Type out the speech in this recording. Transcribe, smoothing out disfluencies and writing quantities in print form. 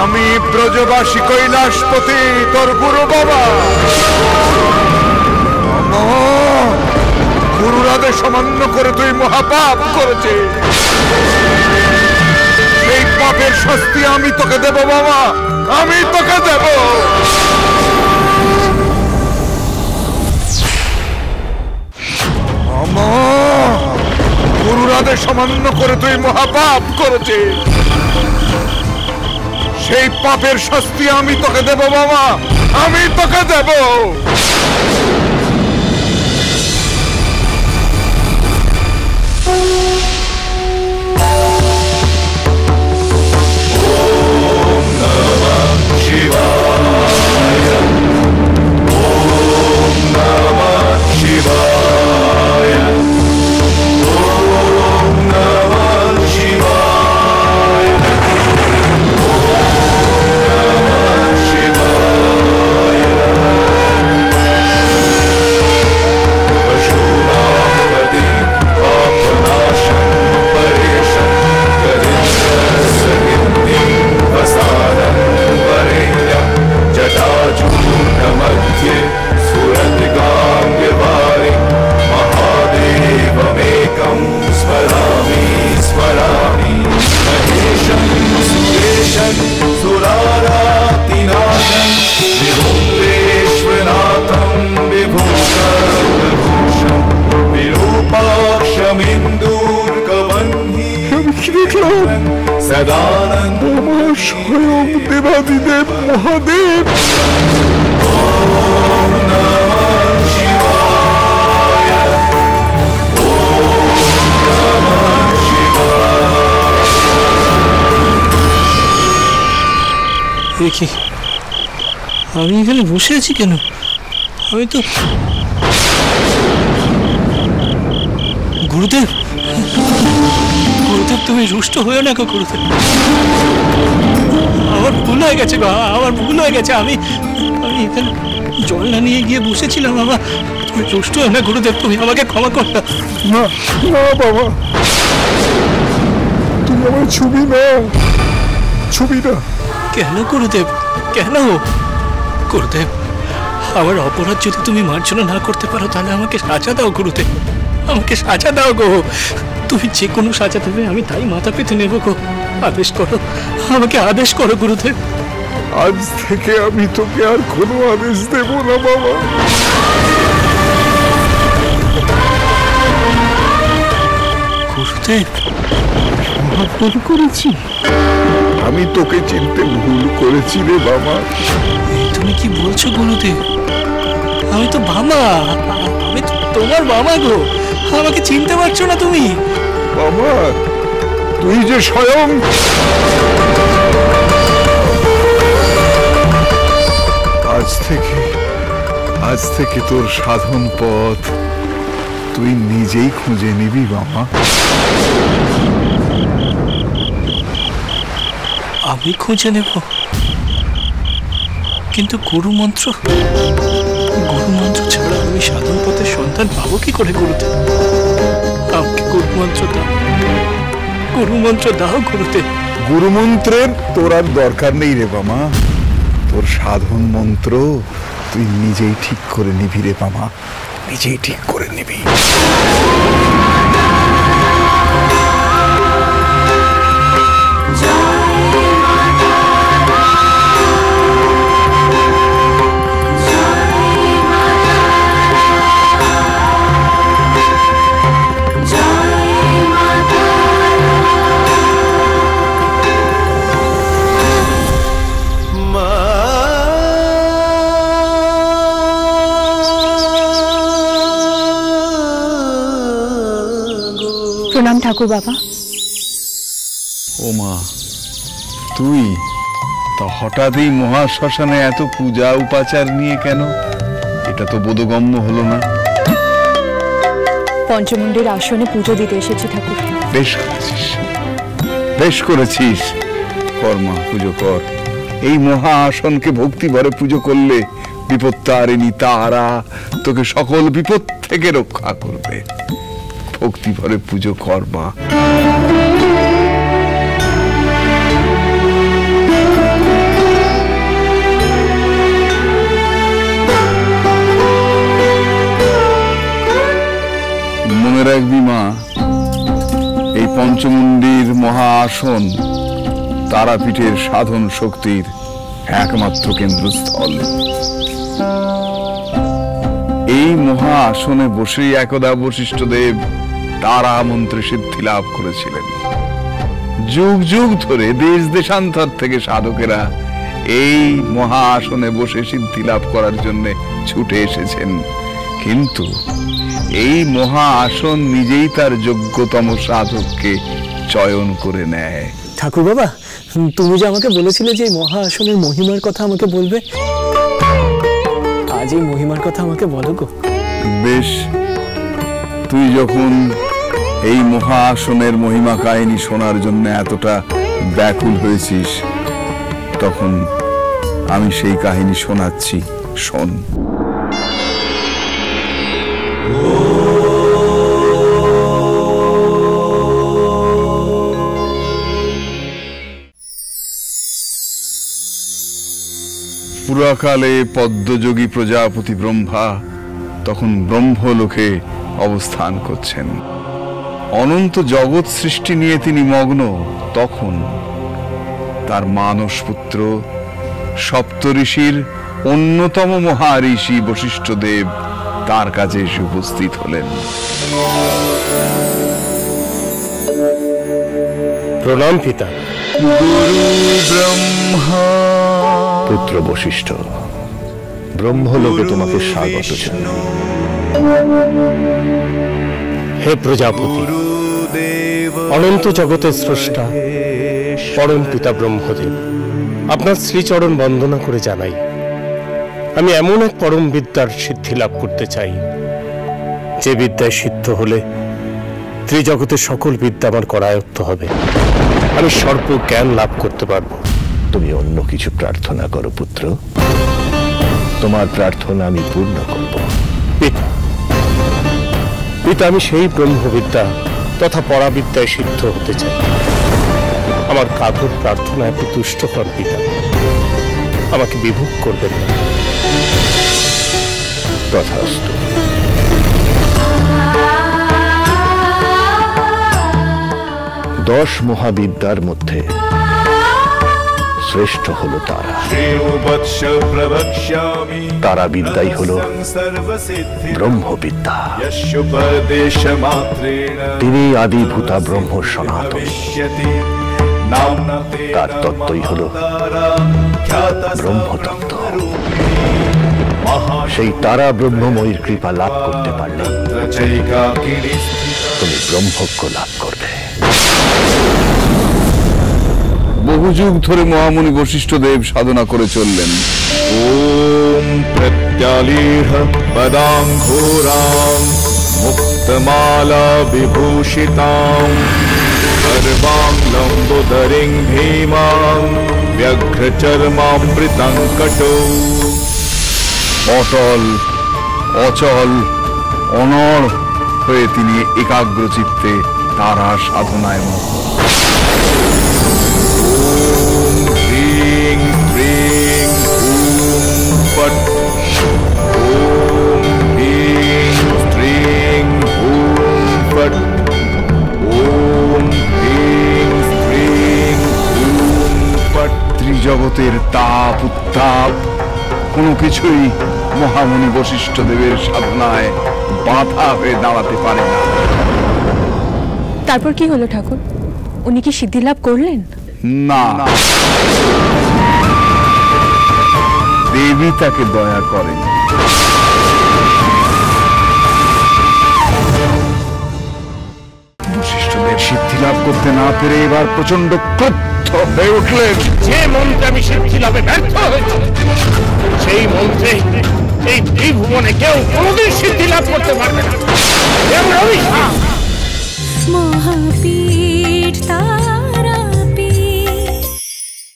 আমি ব্রজবাসী কৈলাসপতি তোর গুরু বাবা। গুরুর আদেশ অমান্য করে তুই মহাপাপ করেছিস। এই পাপের শাস্তি আমি তোকে দেব বাবা, আমি তোকে দেব। গুরুর আদেশ অমান্য করে তুই মহাপাপ করেছিস। সেই পাপের শাস্তি আমি তোকে দেব বাবা, আমি তোকে দেব। স্বয়ং দেবাদিদেব মহাদেব। দেখি আমি এখানে বসে আছি কেন? আমি তো গুরুদেব, গুরুদেব তুমি রুষ্ট হয়ে না গো গুরুদেব। আমার ভুল হয়ে গেছে, আমার ভুল হয়ে গেছে। আমি এখানে জল না নিয়ে গিয়ে বসেছিলাম বাবা। তুমি রুষ্ট হয়ে না গুরুদেব, তুমি আমাকে ক্ষমা কর। না না বাবা, তুমি আমার ছবি না, ছবি না। কেন গুরুদেব, কেন গুরুদেব? আমার অপরাধ যদি তুমি মার্জনা না করতে পারো তাহলে আমাকে সাজা দাও গুরুদেব, আমাকে সাজা দাও গো। তুমি যে কোনো সাজা দেবে আমি তাই মাথা পেতে নেব গো। আদেশ করো, আমাকে আদেশ করো গুরুদেব। আজ থেকে আমি তোকে আর কোনো আদেশ দেব না বাবা। গুরুদেব, ভুল করেছি, আমি তোকে চিনতে ভুল করেছি রে বাবা। তুমি কি বলছো গুরুদেব? আমি তো বাবা, আমি তো তোমার বাবা গো। আমাকে চিনতে পারছো না তুমি? বাবা তুই যে স্বয়ং আজ থেকে তোর সাধন পথ তুই নিজেই খুঁজে নিবি বাবা। আমি খুঁজে নেব, কিন্তু গুরু মন্ত্র ছাড়া আমি সাধন পথের সন্ধান পাবো কি করে গুরুদেব? আমাকে গুরু মন্ত্র দাও গুরুদেব। গুরু মন্ত্রের তোর আর দরকার নেই রে বাবা। তোর সাধন মন্ত্র তুই নিজেই ঠিক করে নিবি রে বাবা, নিজেই ঠিক করে নিবি। প্রণাম ঠাকুর বাবা। ও মা, তুই তা হঠাৎ এই মহাশ্মশানে এত পূজা উপাচার নিয়ে কেন? এটা তো বোধগম্য হলো না। পঞ্চমুণ্ডের আসনে পুজো দিতে এসেছি ঠাকুর। বেশ করেছিস, বেশ করেছিস। কর মা, পুজো কর। এই মহা আসনকে ভক্তি ভরে পুজো করলে বিপত্তারিণী তারা তোকে সকল বিপদ থেকে রক্ষা করবে। ভক্তি ভরে পুজো কর মা। পঞ্চমুণ্ডির মহা আসন তারাপীঠের সাধন শক্তির একমাত্র কেন্দ্রস্থল। এই মহা আসনে বসেই একদা বশিষ্ঠদেব তারা মন্ত্রে সিদ্ধি লাভ করেছিলেন। যুগ যুগ ধরে দেশ দেশান্তর থেকে সাধকেরা এই মহা আসনে বসে সিদ্ধি লাভ করার জন্য ছুটে এসেছেন, কিন্তু এই মহা আসন নিজেই তার যোগ্যতম সাধককে চয়ন করে নেয়। ঠাকুর বাবা, তুমি যে আমাকে বলেছিলে যে মহা আসনের মহিমার কথা আমাকে বলবে, আজ এই মহিমার কথা আমাকে বলো গো। বেশ, তুই যখন এই মহা আসনের মহিমা কাহিনী শোনার জন্য এতটা ব্যাকুল হয়েছিস, তখন আমি সেই কাহিনী শোনাচ্ছি, শোন। পুরাকালে পদ্মযোগী প্রজাপতি ব্রহ্মা তখন ব্রহ্মলোকে অবস্থান করছেন। অনন্ত জগৎ সৃষ্টি নিয়ে তিনি মগ্ন। তখন তার মানস পুত্র সপ্তঋষির অন্যতম মহাঋষি বশিষ্ঠদেব তার কাছে এসে উপস্থিত হলেন। প্রণাম পিতা। গুরু ব্রহ্মা। পুত্র বশিষ্ঠ, ব্রহ্মলোকে তোমাকে স্বাগত জানাই। হে প্রজাপতি, অনন্ত জগতের স্রষ্টা পরম পিতা ব্রহ্মদেব, আপনার শ্রীচরণ বন্দনা করে জানাই, আমি এমন এক পরম বিদ্যার সিদ্ধি লাভ করতে চাই, যে বিদ্যায় সিদ্ধ হলে ত্রিজগতের সকল বিদ্যা আমার করায়ত্ত হবে, আমি সর্ব জ্ঞান লাভ করতে পারবো। তুমি অন্য কিছু প্রার্থনা করো পুত্র, তোমার প্রার্থনা আমি পূর্ণ করব। পিতা, পিতা, আমি সেই ব্রহ্মবিদ্যা তথা পরাবিদ্যায় সিদ্ধ হতে চাই। আমার কাতর প্রার্থনায় আপনি তুষ্ট হন পিতা, আমাকে বিমুখ করবেন না। তথাস্তু। দশ মহাবিদ্যার মধ্যে শ্রেষ্ঠ হলো তারা। তারা বিদ্যাই হলো ব্রহ্মবিদ্যা। তিনি আদিভূতা ব্রহ্ম সনাতনী। তার তত্ত্বই হলো ব্রহ্মতত্ত্ব। সেই তারা ব্রহ্মময়ীর কৃপা লাভ করতে পারলে তুমি ব্রহ্মজ্ঞ লাভ করবে। বহু যুগ ধরে মহামুনি বশিষ্ঠদেব সাধনা করে চললেন। ওম প্রত্যালীহ পদাঙ্ঘোরাম মুক্তমালা বিভূষিতাম সর্বাং লম্বোদরিং ভীমাং ব্যঘ্রচর্মামৃতাং কটৌ। অটল, অচল, অনড় হয়ে তিনি একাগ্র চিত্তে তারা সাধনায় মগ্ন। ত্রিজগতের তাপ উত্তাপ কোনো কিছুই মহামুনি বশিষ্ঠদেবের সাধনায় বাধা হয়ে দাঁড়াতে পারে না। তারপর কি হলো ঠাকুর? উনি কি সিদ্ধি লাভ করলেন? না, দেবী তাকে দয়া করেন। বশিষ্ঠদেব সিদ্ধি লাভ করতে না পেরে এবার প্রচন্ড ক্রুদ্ধ হয়ে উঠলেন। যে মন্ত্রে আমি সিদ্ধি লাভে ব্যর্থ হয়েছি, সেই মন্ত্রে এই ত্রিভুবনে কেউ কোনোদিন সিদ্ধি লাভ করতে পারবে না। মহাপীঠ